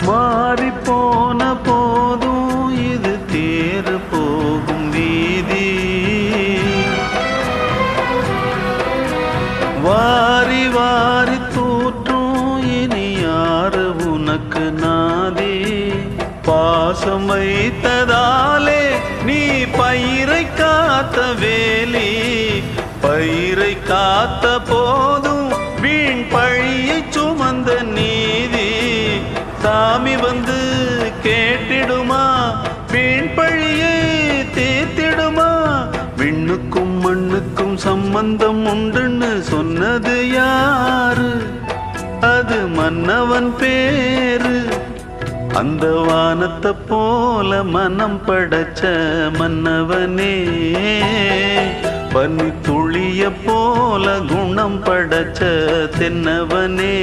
மாறி போன போதும் இது தேர் போகும் வீதி. வாரி வாரி தூற்றும் இனி யாரு உனக்கு நாதி. பாசம் வைத்ததாலே நீ பயிரை காத்த வேலி. பயிரை காத்த போதும் வீண் பழியை சுமந்த நீதி. சாமி வந்து கேட்டிடுமா, வீண் பழியை தீர்த்திடுமா. விண்ணுக்கும் மண்ணுக்கும் சம்பந்தம் உண்டுன்னு சொன்னது யாரு? அது மன்னவன் பேரு. அந்த வானத்தை போல மனம் படைச்ச மன்னவனே, பனி துளிய போல குணம் படைச்ச தென்னவனே.